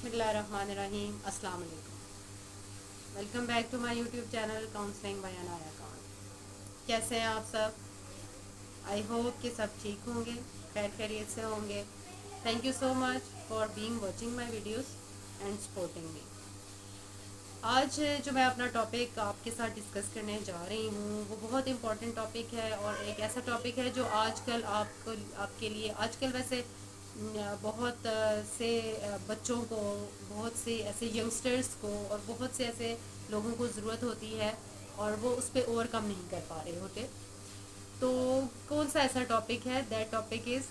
بسم اللہ الرحمن الرحیم. السلام علیکم. Welcome back to my YouTube channel counselling by Inaya Khan. کیسے ہیں آپ سب؟ آئی ہوپ کہ سب ٹھیک ہوں گے, خیر خیریت سے ہوں گے. Thank you so much for being watching my videos and supporting me. آج جو میں اپنا ٹاپک آپ کے ساتھ ڈسکس کرنے جا رہی ہوں وہ بہت امپورٹنٹ ٹاپک ہے, اور ایک ایسا ٹاپک ہے جو آج کل آپ کے لیے آج کل ویسے بہت سے بچوں کو, بہت سے ایسے ینگسٹرز کو اور بہت سے ایسے لوگوں کو ضرورت ہوتی ہے, اور وہ اس پہ اوور کم نہیں کر پا رہے ہوتے. تو کون سا ایسا ٹاپک ہے؟ That topic is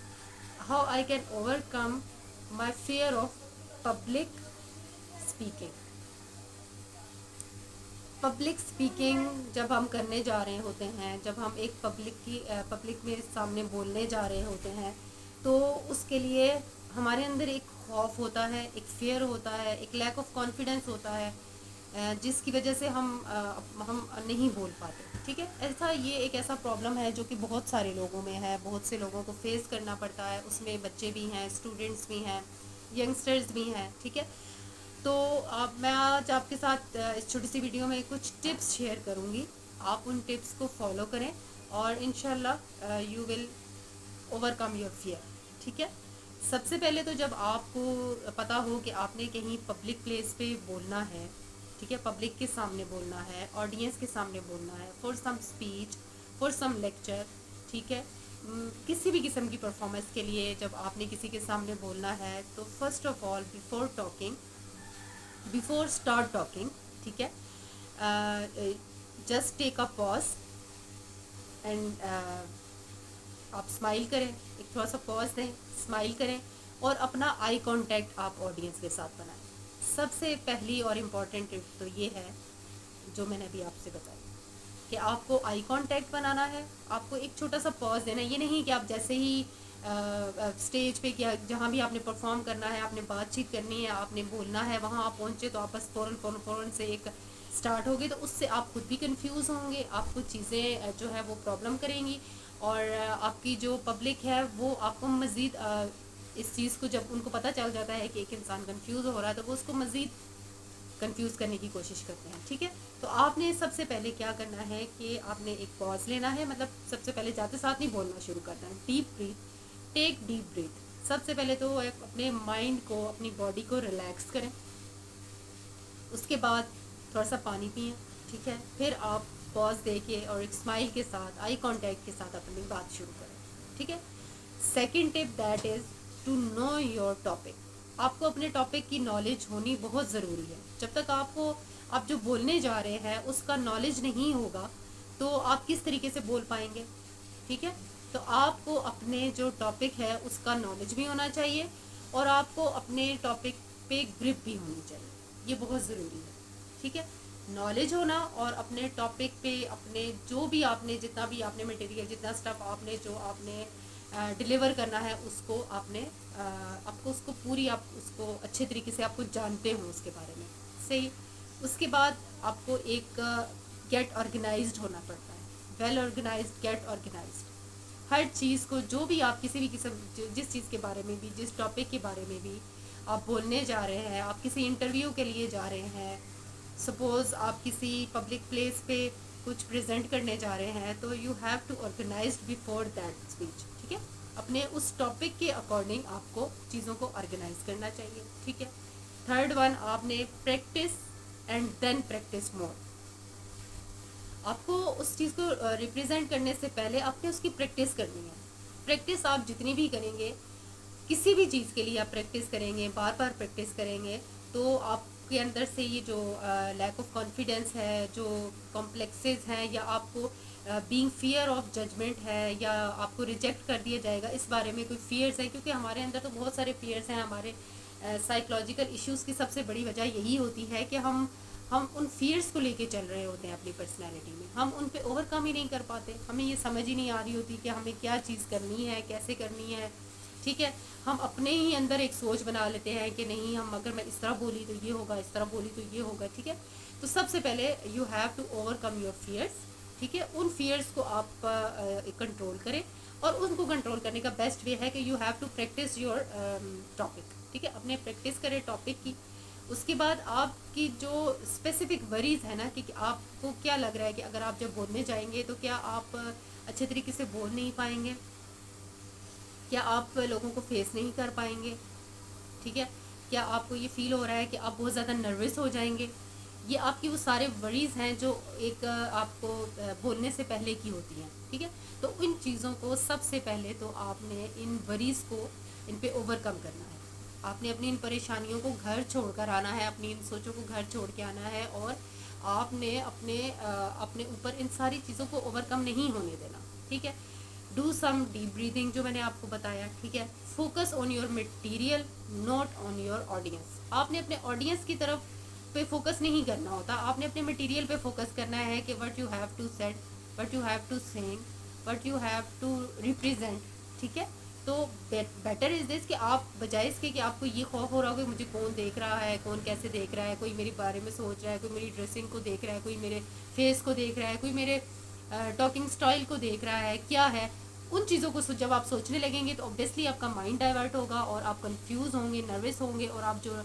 how I can over come my fear of public speaking. Public speaking جب ہم کرنے جا رہے ہوتے ہیں, جب ہم ایک پبلک میں سامنے بولنے جا رہے ہوتے ہیں, تو اس کے لیے ہمارے اندر ایک خوف ہوتا ہے, ایک فیئر ہوتا ہے, ایک لیک آف کانفیڈنس ہوتا ہے, جس کی وجہ سے ہم نہیں بول پاتے. ٹھیک ہے, یہ ایک ایسا پرابلم ہے جو کہ بہت سارے لوگوں میں ہے, بہت سے لوگوں کو فیس کرنا پڑتا ہے. اس میں بچے بھی ہیں, اسٹوڈنٹس بھی ہیں, ینگسٹرز بھی ہیں. ٹھیک ہے, تو میں آج آپ کے ساتھ اس چھوٹی سی ویڈیو میں کچھ ٹپس شیئر کروں گی. آپ ان ٹپس کو فالو کریں اور انشاءاللہ you will overcome your fear. ٹھیک ہے, سب سے پہلے تو جب آپ کو پتہ ہو کہ آپ نے کہیں پبلک پلیس پہ بولنا ہے, ٹھیک ہے, پبلک کے سامنے بولنا ہے, آڈینس کے سامنے بولنا ہے, for some speech, for some lecture, ٹھیک ہے, کسی بھی قسم کی پرفارمنس کے لیے جب آپ نے کسی کے سامنے بولنا ہے, تو first of all before start talking, ٹھیک ہے, just take a pause and آپ اسمائل کریں, ایک تھوڑا سا پاز دیں, اسمائل کریں, اور اپنا آئی کانٹیکٹ آپ آڈینس کے ساتھ بنائیں. سب سے پہلی اور امپورٹنٹ ٹپ تو یہ ہے جو میں نے ابھی آپ سے بتائی, کہ آپ کو آئی کانٹیکٹ بنانا ہے. آپ کو ایک چھوٹا سا پاز دینا ہے. یہ نہیں کہ آپ جیسے ہی اسٹیج پہ کیا, جہاں بھی آپ نے پرفارم کرنا ہے, آپ نے بات چیت کرنی ہے, آپ نے بولنا ہے, وہاں آپ پہنچے تو آپ بس فوراً سے ایک اسٹارٹ ہوگی, تو اس سے آپ خود بھی کنفیوز ہوں گے, آپ کو چیزیں جو ہے وہ پرابلم کریں گی, اور آپ کی جو پبلک ہے وہ آپ کو مزید اس چیز کو, جب ان کو پتہ چل جاتا ہے کہ ایک انسان کنفیوز ہو رہا ہے, تو وہ اس کو مزید کنفیوز کرنے کی کوشش کرتے ہیں. ٹھیک ہے, تو آپ نے سب سے پہلے کیا کرنا ہے کہ آپ نے ایک پاز لینا ہے. مطلب سب سے پہلے جاتے ساتھ نہیں بولنا شروع کرنا ہے. ڈیپ بریتھ, ٹیک ڈیپ بریتھ. سب سے پہلے تو اپنے مائنڈ کو, اپنی باڈی کو ریلیکس کریں. اس کے بعد تھوڑا سا پانی پئیں. ٹھیک ہے, پھر آپ پاز دے کے اور ایک اسمائل کے ساتھ, آئی کانٹیکٹ کے ساتھ اپنی بات شروع کریں. ٹھیک ہے, second tip that is to know your topic. آپ کو اپنے ٹاپک کی نالج ہونی بہت ضروری ہے. جب تک آپ جو بولنے جا رہے ہیں اس کا نالج نہیں ہوگا, تو آپ کس طریقے سے بول پائیں گے. ٹھیک ہے, تو آپ کو اپنے جو ٹاپک ہے اس کا نالج بھی ہونا چاہیے, اور آپ کو اپنے ٹاپک پہ گرپ بھی ہونی چاہیے. یہ بہت ضروری ہے. ٹھیک ہے, نالج ہونا, اور اپنے ٹاپک پہ اپنے جو بھی آپ نے, جتنا بھی آپ نے مٹیریل, جتنا اسٹف آپ نے, جو آپ نے ڈیلیور کرنا ہے, اس کو آپ نے آپ کو اس کو پوری, آپ اس کو اچھے طریقے سے آپ کو جانتے ہوں اس کے بارے میں. صحیح. اس کے بعد آپ کو ایک گیٹ آرگنائزڈ ہونا پڑتا ہے. Well organised, get organised. ہر چیز کو, جو بھی آپ کسی بھی قسم, جس چیز کے بارے میں بھی, جس ٹاپک کے بارے میں بھی آپ بولنے جا رہے ہیں, آپ کسی انٹرویو کے لیے جا رہے ہیں, سپوز آپ کسی پبلک پلیس پہ کچھ پریزنٹ کرنے جا رہے ہیں, تو you have to organized before that speech. ٹھیک ہے, اپنے اس ٹاپک کے اکارڈنگ آپ کو چیزوں کو آرگنائز کرنا چاہیے. ٹھیک ہے. تھرڈ ون, آپ نے پریکٹس اینڈ دین پریکٹس مور. آپ کو اس چیز کو ریپرزینٹ کرنے سے پہلے آپ نے اس کی پریکٹس کرنی ہے. پریکٹس آپ جتنی بھی کریں گے, کسی بھی چیز کے لیے آپ پریکٹس کریں گے, بار بار پریکٹس کریں گے, تو آپ کے اندر سے یہ جو لیک آف کانفیڈنس ہے, جو کمپلیکسز ہیں, یا آپ کو بینگ فیئر آف ججمنٹ ہے, یا آپ کو ریجیکٹ کر دیا جائے گا, اس بارے میں کوئی فیئرس ہیں, کیونکہ ہمارے اندر تو بہت سارے فیئرس ہیں. ہمارے سائیکلوجیکل ایشوز کی سب سے بڑی وجہ یہی ہوتی ہے کہ ہم ان فیئرس کو لے کے چل رہے ہوتے ہیں اپنی پرسنالٹی میں. ہم ان پہ اوور کم ہی نہیں کر پاتے. ہمیں یہ سمجھ ہی نہیں آ رہی ہوتی کہ ہمیں کیا چیز کرنی ہے, کیسے کرنی ہے. ٹھیک ہے, ہم اپنے ہی اندر ایک سوچ بنا لیتے ہیں کہ نہیں, ہم اگر میں اس طرح بولی تو یہ ہوگا, اس طرح بولی تو یہ ہوگا. ٹھیک ہے, تو سب سے پہلے you have to overcome your fears. ٹھیک ہے, ان فیئرس کو آپ کنٹرول کریں, اور ان کو کنٹرول کرنے کا بیسٹ وے ہے کہ you have to practise your topic. ٹھیک ہے. اپنے پریکٹس کریں ٹاپک کی. اس کے بعد آپ کی جو اسپیسیفک وریز ہے نا کہ آپ کو کیا لگ رہا ہے کہ اگر آپ جب بولنے جائیں گے تو کیا آپ اچھے طریقے سے بول نہیں پائیں گے, کیا آپ لوگوں کو فیس نہیں کر پائیں گے, ٹھیک ہے, کیا آپ کو یہ فیل ہو رہا ہے کہ آپ بہت زیادہ نروس ہو جائیں گے. یہ آپ کی وہ سارے وریز ہیں جو ایک آپ کو بولنے سے پہلے کی ہوتی ہیں, ٹھیک ہے. تو ان چیزوں کو سب سے پہلے تو آپ نے ان وریز کو ان پہ اوور کم کرنا ہے. آپ نے اپنی ان پریشانیوں کو گھر چھوڑ کر آنا ہے, اپنی ان سوچوں کو گھر چھوڑ کے آنا ہے, اور آپ نے اپنے اوپر ان ساری چیزوں کو اوور کم نہیں ہونے دینا, ٹھیک ہے. ڈو سم ڈیپ بریدنگ جو میں نے آپ کو بتایا, ٹھیک ہے. Focus on your material not on your audience. آپ نے اپنے آڈینس کی طرف پہ فوکس نہیں کرنا ہوتا, آپ نے اپنے مٹیریل پہ فوکس کرنا ہے کہ what you have to set, what you have to sing, what you have to represent, ٹھیک ہے. تو بیٹر از دس کہ آپ بجائے اس کے کہ آپ کو یہ خوف ہو رہا ہو کہ مجھے کون دیکھ رہا ہے, کون کیسے دیکھ رہا ہے, کوئی میرے بارے میں سوچ رہا ہے, کوئی میری ڈریسنگ کو دیکھ رہا ہے, کوئی میرے فیس کو دیکھ رہا ہے, کوئی میرے ٹاکنگ اسٹائل کو دیکھ رہا ہے, کیا ہے. ان چیزوں کو جب آپ سوچنے لگیں گے تو اوبیسلی آپ کا مائنڈ ڈائیورٹ ہوگا اور آپ کنفیوز ہوں گے, نروس ہوں گے, اور آپ جو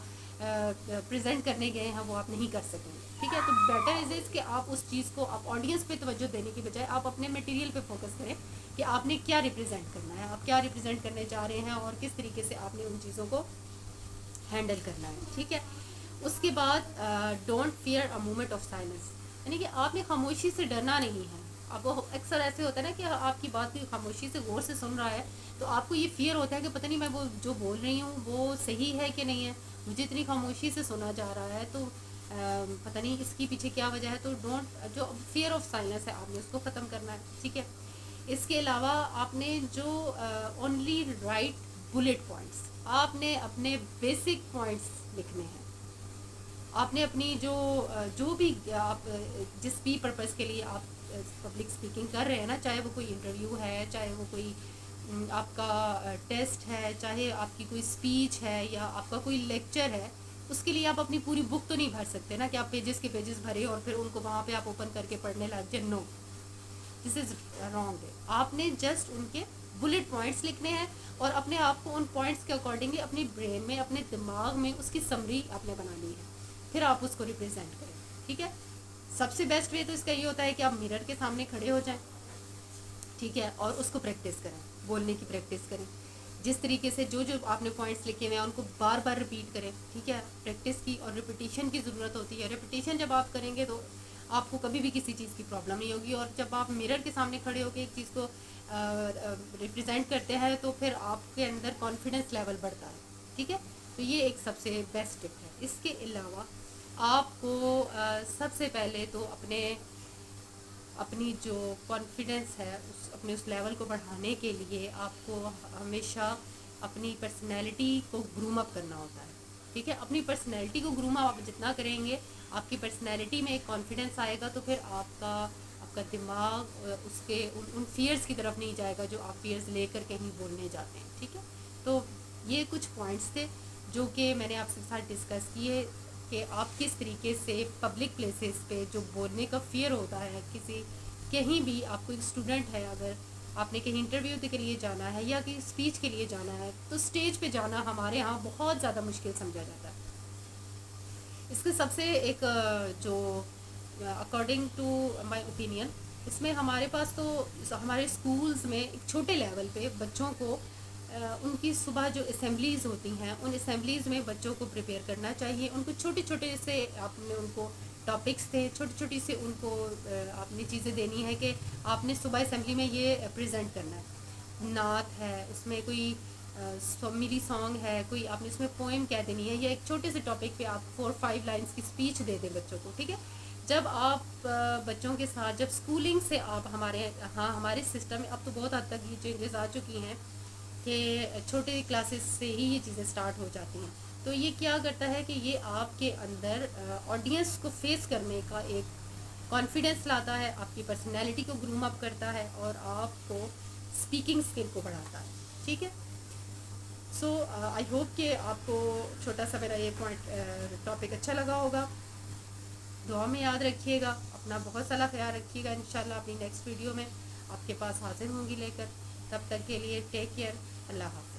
پریزنٹ کرنے گئے ہیں وہ آپ نہیں کر سکیں گے, ٹھیک ہے. تو بیٹر از از کہ آپ اس چیز کو آپ آڈینس پہ توجہ دینے کی بجائے آپ اپنے مٹیریل پہ فوکس کریں کہ آپ نے کیا ریپرزینٹ کرنا ہے, آپ کیا ریپرزینٹ کرنے جا رہے ہیں, اور کس طریقے سے آپ نے ان چیزوں کو ہینڈل کرنا ہے, ٹھیک ہے. اس کے بعد don't fear a moment of silence, یعنی کہ آپ نے خاموشی سے ڈرنا نہیں ہے. اب وہ اکثر ایسے ہوتا ہے نا کہ آپ کی بات کی خاموشی سے غور سے سن رہا ہے تو آپ کو یہ فیئر ہوتا ہے کہ پتہ نہیں میں وہ جو بول رہی ہوں وہ صحیح ہے کہ نہیں ہے, مجھے اتنی خاموشی سے سنا جا رہا ہے تو پتہ نہیں اس کی پیچھے کیا وجہ ہے. تو ڈونٹ, جو فیئر آف سائلنس ہے آپ نے اس کو ختم کرنا ہے, ٹھیک ہے. اس کے علاوہ آپ نے جو اونلی رائٹ بلیٹ پوائنٹس, آپ نے اپنے بیسک پوائنٹس لکھنے ہیں. آپ نے اپنی جو بھی آپ جس بھی پرپز کے لیے آپ پبلک اسپیکنگ کر رہے ہیں نا, چاہے وہ کوئی انٹرویو ہے, چاہے وہ کوئی آپ کا ٹیسٹ ہے, چاہے آپ کی کوئی اسپیچ ہے, یا آپ کا کوئی لیکچر ہے, اس کے لیے آپ اپنی پوری بک تو نہیں بھر سکتے نا کہ آپ پیجز کے پیجز بھرے اور پھر ان کو وہاں پہ آپ اوپن کر کے پڑھنے لگ جائیں. نو, دس از رانگ ہے. آپ نے جسٹ ان کے بلیٹ پوائنٹس لکھنے ہیں اور اپنے آپ کو ان پوائنٹس کے اکارڈنگلی اپنی برین میں, اپنے دماغ میں اس کی سمری آپ نے بنانی ہے, پھر آپ اس کو ریپرزینٹ کریں, ٹھیک ہے. سب سے بیسٹ وے تو اس کا یہ ہوتا ہے کہ آپ مرر کے سامنے کھڑے ہو جائیں, ٹھیک ہے, اور اس کو پریکٹس کریں, بولنے کی پریکٹس کریں. جس طریقے سے جو آپ نے پوائنٹس لکھے ہوئے ہیں ان کو بار بار رپیٹ کریں, ٹھیک ہے. پریکٹس کی اور ریپیٹیشن کی ضرورت ہوتی ہے. ریپیٹیشن جب آپ کریں گے تو آپ کو کبھی بھی کسی چیز کی پرابلم نہیں ہوگی, اور جب آپ مرر کے سامنے کھڑے ہو کے ایک چیز کو ریپرزینٹ کرتے ہیں تو پھر آپ کے اندر کانفیڈنس لیول بڑھتا ہے, ٹھیک ہے. تو یہ ایک سب سے بیسٹ ٹپ ہے. اس کے علاوہ آپ کو سب سے پہلے تو اپنی جو کانفیڈنس ہے اپنے اس لیول کو بڑھانے کے لیے آپ کو ہمیشہ اپنی پرسنالٹی کو گروم اپ کرنا ہوتا ہے, ٹھیک ہے. اپنی پرسنالٹی کو گروم اپ آپ جتنا کریں گے, آپ کی پرسنالٹی میں ایک کانفیڈنس آئے گا, تو پھر آپ کا دماغ اس کے ان فیئرس کی طرف نہیں جائے گا جو آپ فیئرس لے کر کہیں بولنے جاتے ہیں, ٹھیک ہے. تو یہ کچھ پوائنٹس تھے جو کہ میں نے آپ کے ساتھ ڈسکس کیے کہ آپ کس طریقے سے پبلک پلیسز پہ جو بولنے کا فیئر ہوتا ہے, کہیں بھی آپ کوئی اسٹوڈنٹ ہے, اگر آپ نے کہیں انٹرویو کے لیے جانا ہے یا کہیں اسپیچ کے لیے جانا ہے تو اسٹیج پہ جانا ہمارے ہاں بہت زیادہ مشکل سمجھا جاتا ہے. اس کے سب سے ایک جو اکارڈنگ ٹو مائی اوپینین, اس میں ہمارے پاس تو ہمارے اسکولز میں ایک چھوٹے لیول پہ بچوں کو ان کی صبح جو اسمبلیز ہوتی ہیں ان اسمبلیز میں بچوں کو پریپیئر کرنا چاہیے. ان کو چھوٹے چھوٹے سے آپ نے ان کو ٹاپکس تھے, چھوٹی چھوٹی سے ان کو آپ نے چیزیں دینی ہے کہ آپ نے صبح اسمبلی میں یہ پریزنٹ کرنا ہے. نعت ہے, اس میں کوئی میری سانگ ہے, کوئی آپ نے اس میں پوئم کہہ دینی ہے, یا ایک چھوٹے سے ٹاپک پہ آپ 4-5 لائنس کی اسپیچ دے دیں بچوں کو, ٹھیک ہے. جب آپ بچوں کے ساتھ جب اسکولنگ سے آپ ہمارے سسٹم میں اب تو بہت حد تک یہ چینجز آ چکی ہیں کہ چھوٹے کلاسز سے ہی یہ چیزیں اسٹارٹ ہو جاتی ہیں. تو یہ کیا کرتا ہے کہ یہ آپ کے اندر آڈینس کو فیس کرنے کا ایک کانفیڈنس لاتا ہے, آپ کی پرسنالٹی کو گروم اپ کرتا ہے, اور آپ کو اسپیکنگ اسکل کو بڑھاتا ہے, ٹھیک ہے. سو آئی ہوپ کہ آپ کو چھوٹا سا میرا یہ ٹاپک اچھا لگا ہوگا. دعا میں یاد رکھیے گا, اپنا بہت سارا خیال رکھیے گا. انشاءاللہ اپنی نیکسٹ ویڈیو میں آپ کے پاس حاضر ہوں گی لے کر. تب تک کے لیے ٹیک کیئر, اللہ حافظ.